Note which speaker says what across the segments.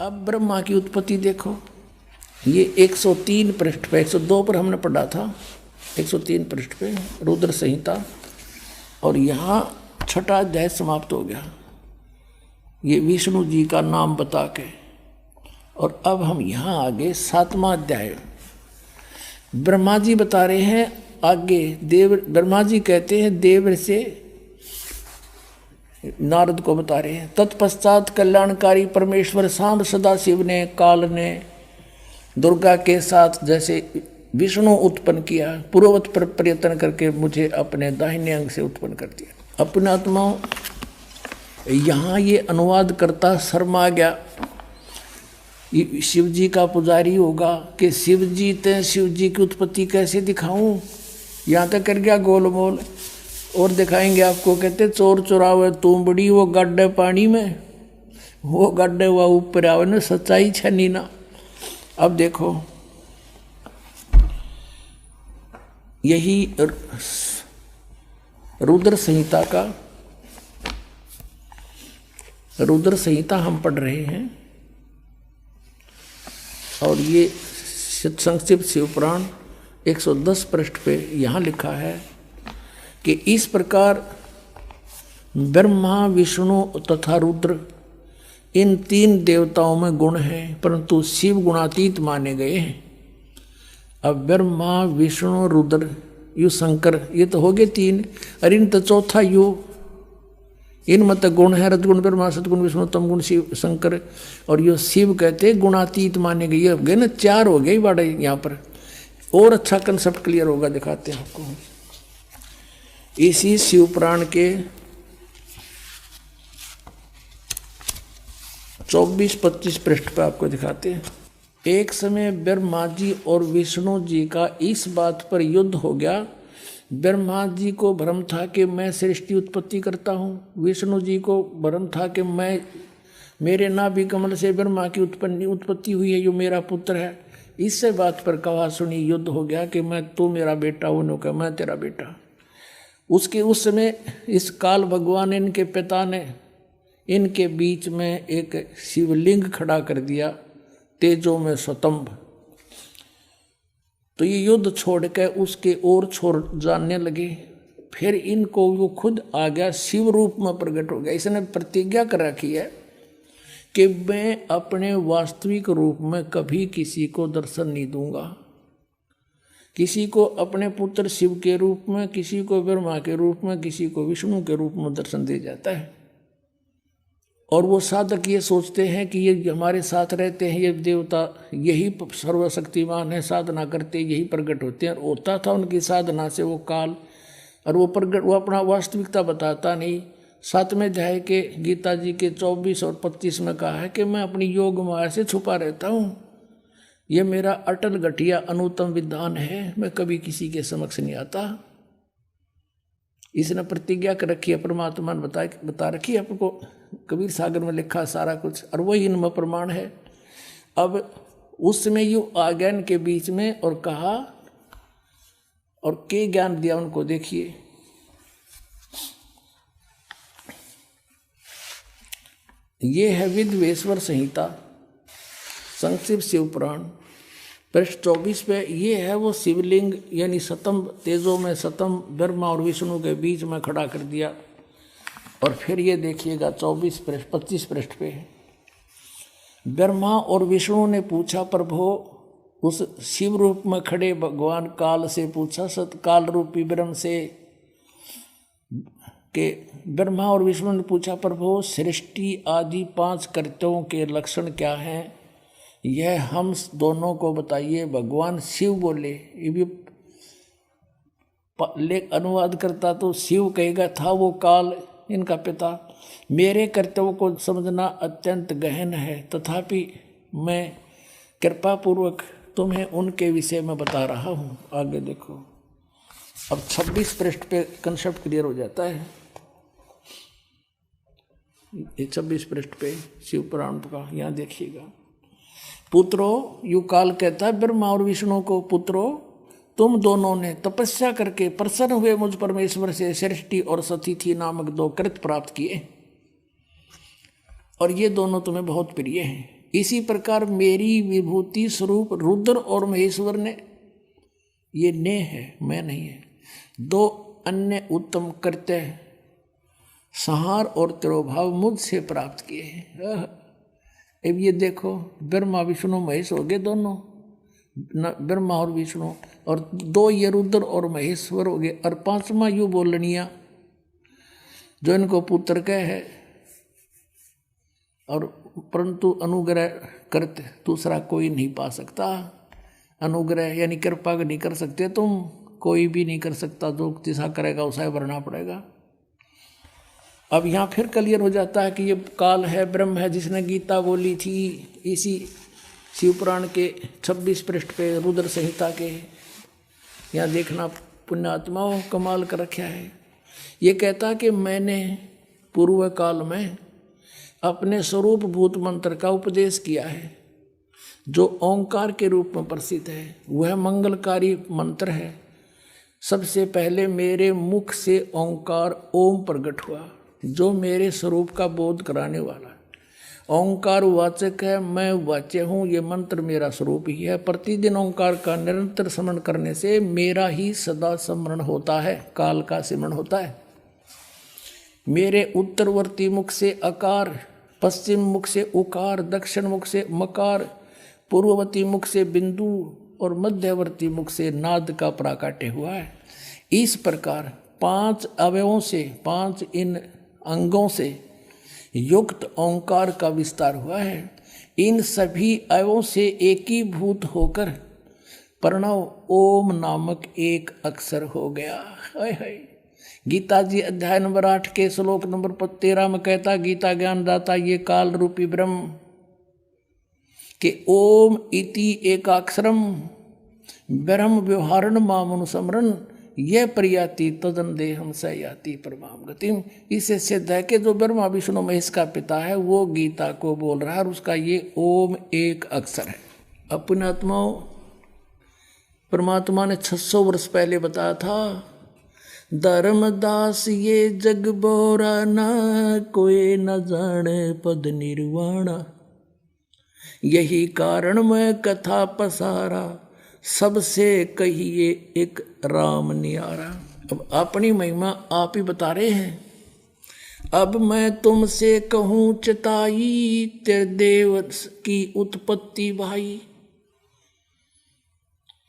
Speaker 1: अब ब्रह्मा की उत्पत्ति देखो, ये 103 पृष्ठ पे, 102 पर हमने पढ़ा था, 103 पृष्ठ पे रुद्र संहिता, और यहाँ छठा अध्याय समाप्त हो गया ये विष्णु जी का नाम बता के। और अब हम यहाँ आगे 7वां अध्याय, ब्रह्मा जी बता रहे हैं आगे। देव ब्रह्मा जी कहते हैं देव से नारद को बता रहे हैं, तत्पश्चात कल्याणकारी परमेश्वर सांब सदाशिव ने काल ने दुर्गा के साथ जैसे विष्णु उत्पन्न किया, पूर्ववत पर प्रयत्न करके मुझे अपने दाहिने अंग से उत्पन्न कर दिया। अपने आत्मा यहाँ ये अनुवाद करता शर्मा गया, शिव जी का पुजारी होगा कि शिव जी ते शिव जी की उत्पत्ति कैसे दिखाऊं, यहाँ तक कर गया गोलमोल। और दिखाएंगे आपको, कहते चोर चुरावे तुम बड़ी, वो गड्ढे पानी में, वो गड्ढे हुआ ऊपर आवे ना, सच्चाई छनी ना। अब देखो यही रुद्र संहिता का, रुद्र संहिता हम पढ़ रहे हैं, और ये संक्षिप्त शिवपुराण 110 पृष्ठ पे यहाँ लिखा है कि इस प्रकार ब्रह्मा विष्णु तथा रुद्र इन 3 देवताओं में गुण हैं, परंतु शिव गुणातीत माने गए हैं। अब ब्रह्मा विष्णु रुद्र यु शंकर, ये तो हो गए 3, और इन तो चौथा यु, इन मत गुण है रजगुण ब्रह्मा सतगुण विष्णु तमगुण शिव शंकर, और यो शिव कहते गुणातीत माने गए। ये हो गए ना 4 हो गए बड़े यहाँ पर, और अच्छा कंसेप्ट क्लियर होगा, दिखाते हैं आपको। इसी शिवपुराण के 24-25 पृष्ठ पर आपको दिखाते हैं। एक समय ब्रह्मा जी और विष्णु जी का इस बात पर युद्ध हो गया। ब्रह्मा जी को भ्रम था कि मैं सृष्टि उत्पत्ति करता हूँ, विष्णु जी को भ्रम था कि मैं, मेरे नाभि कमल से ब्रह्मा की उत्पत्ति हुई है, जो मेरा पुत्र है। इससे बात पर कहा सुनी युद्ध हो गया कि मैं, तू मेरा बेटा, उन्होंने कहा मैं तेरा बेटा। उसके उस समय इस काल भगवान इनके पिता ने इनके बीच में एक शिवलिंग खड़ा कर दिया, तेजों में स्वतंभ। तो ये युद्ध छोड़ के उसके और छोड़ जानने लगे। फिर इनको वो खुद आ गया, शिव रूप में प्रकट हो गया। इसने प्रतिज्ञा कर रखी है कि मैं अपने वास्तविक रूप में कभी किसी को दर्शन नहीं दूंगा। किसी को अपने पुत्र शिव के रूप में, किसी को ब्रह्मा के रूप में, किसी को विष्णु के रूप में दर्शन दे जाता है। और वो साधक ये सोचते हैं कि ये हमारे साथ रहते हैं, ये देवता यही सर्वशक्तिमान है, साधना करते यही प्रकट होते हैं। और होता था उनकी साधना से वो काल, और वो प्रकट, वो अपना वास्तविकता बताता नहीं। 7वें अध्याय के गीता जी के 24 और 25 में कहा है कि मैं अपनी योग माया से छुपा रहता हूँ, ये मेरा अटल गठिया अनुत्तम विधान है, मैं कभी किसी के समक्ष नहीं आता। इसने प्रतिज्ञा कर रखी है, परमात्मा ने बता रखी है आपको, कबीर सागर में लिखा सारा कुछ, और वही इनमें प्रमाण है। अब उसमें यू आ गया इनके बीच में और कहा, और के ज्ञान दिया उनको, देखिए ये है विद्वेश्वर संहिता संक्षिप्त शिवपुराण पृष्ठ 24 पे। ये है वो शिवलिंग, यानी सतम तेजों में सतम ब्रह्मा और विष्णु के बीच में खड़ा कर दिया। और फिर ये देखिएगा 25 पृष्ठ पे, ब्रह्मा और विष्णु ने पूछा, प्रभु उस शिव रूप में खड़े भगवान काल से पूछा, सतकाल रूपी ब्रह्म से, कि ब्रह्मा और विष्णु ने पूछा, प्रभु सृष्टि आदि 5 कर्तव्यों के लक्षण क्या हैं, यह हम दोनों को बताइए। भगवान शिव बोले, ये भी अनुवाद करता तो शिव कहेगा था वो काल इनका पिता। मेरे कर्तव्य को समझना अत्यंत गहन है, तथापि मैं कृपा पूर्वक तुम्हें उनके विषय में बता रहा हूँ। आगे देखो, अब 26 पृष्ठ पे कंसेप्ट क्लियर हो जाता है। ये 26 पृष्ठ पे शिव पुराण का, यहाँ देखिएगा। पुत्रो, यू काल कहता है ब्रह्मा और विष्णु को, पुत्रो तुम दोनों ने तपस्या करके प्रसन्न हुए मुझ परमेश्वर से सृष्टि और सतिथि नामक 2 कृत प्राप्त किए, और ये दोनों तुम्हें बहुत प्रिय हैं। इसी प्रकार मेरी विभूति स्वरूप रुद्र और महेश्वर ने, ये ने है, मैं नहीं है, दो अन्य उत्तम करते संहार और तिरोभाव मुझसे प्राप्त किए हैं। अब ये देखो, ब्रह्मा विष्णु महेश हो गए दोनों, ब्रह्मा और विष्णु, और दो ये रुद्र और महेश्वर हो गए, और पांचवा यू बोलनिया जो इनको पुत्र कह है, और परंतु अनुग्रह करते दूसरा कोई नहीं पा सकता। अनुग्रह यानी कृपा नहीं कर सकते तुम, कोई भी नहीं कर सकता, जो जैसा करेगा उसे भरना पड़ेगा। अब यहाँ फिर क्लियर हो जाता है कि ये काल है, ब्रह्म है, जिसने गीता बोली थी। इसी शिवपुराण के 26 पृष्ठ पे रुद्र संहिता के यहाँ देखना, पुण्यात्माओं कमाल कर रखा है। ये कहता कि मैंने पूर्व काल में अपने स्वरूप भूत मंत्र का उपदेश किया है, जो ओंकार के रूप में प्रसिद्ध है। वह मंगलकारी मंत्र है। सबसे पहले मेरे मुख से ओंकार ओम प्रकट हुआ, जो मेरे स्वरूप का बोध कराने वाला है। ओंकार वाचक है, मैं वाच्य हूँ, ये मंत्र मेरा स्वरूप ही है। प्रतिदिन ओंकार का निरंतर स्मरण करने से मेरा ही सदा स्मरण होता है, काल का स्मरण होता है। मेरे उत्तरवर्ती मुख से अकार, पश्चिम मुख से उकार, दक्षिण मुख से मकार, पूर्ववर्ती मुख से बिंदु और मध्यवर्ती मुख से नाद का प्राकट्य हुआ है। इस प्रकार 5 अवयवों से, 5 इन अंगों से युक्त ओंकार का विस्तार हुआ है। इन सभी अवयवों से एकीभूत होकर प्रणव ओम नामक एक अक्षर हो गया। हाय हाय। गीता जी अध्याय नंबर 8 के श्लोक नंबर 13 में कहता गीता ज्ञान दाता ये काल रूपी ब्रह्म के ओम इति एकाक्षरम ब्रह्म व्यवहारण मामनुसमरण यह प्रयाति तदन देहम स याति परमाम गतिम। इससे सिद्ध है कि जो ब्रह्मा विष्णु महेश का पिता है वो गीता को बोल रहा है, और उसका ये ओम एक अक्षर है। अपने आत्माओं, परमात्मा ने 600 वर्ष पहले बताया था, धर्मदास ये जग बोरा ना, कोई न जाने पद निर्वाणा, यही कारण मैं कथा पसारा, सबसे कहिए एक राम नियारा। अब अपनी महिमा आप ही बता रहे हैं। अब मैं तुमसे कहूँ चिताई, तेरे देव की उत्पत्ति भाई,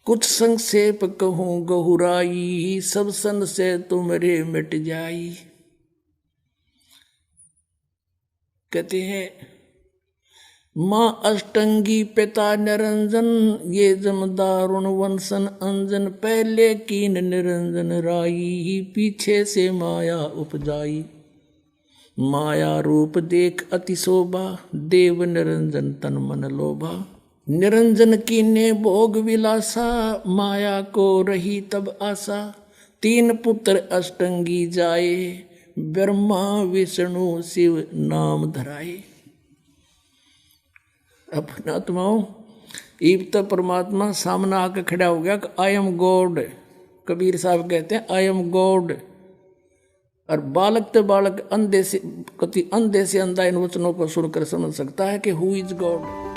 Speaker 1: कुछ संक्षेप कहूँ गहुराई, सब सन से तुमरे मिट जाई। कहते हैं माँ अष्टंगी पिता निरंजन, ये जमदारुण वंशन अंजन, पहले कीन निरंजन राई, पीछे से माया उपजाई। माया रूप देख अति शोभा, देव निरंजन तन मन लोभा। निरंजन कीने भोग विलासा, माया को रही तब आशा। 3 पुत्र अष्टंगी जाए, ब्रह्मा विष्णु शिव नाम धराए। अपने आत्माओं, इब तो परमात्मा सामने आकर खड़ा हो गया कि आई एम गॉड। कबीर साहब कहते हैं आई एम गॉड। और बालक तो बालक अंधे से अंधा इन वचनों को सुनकर समझ सकता है कि हु इज गॉड।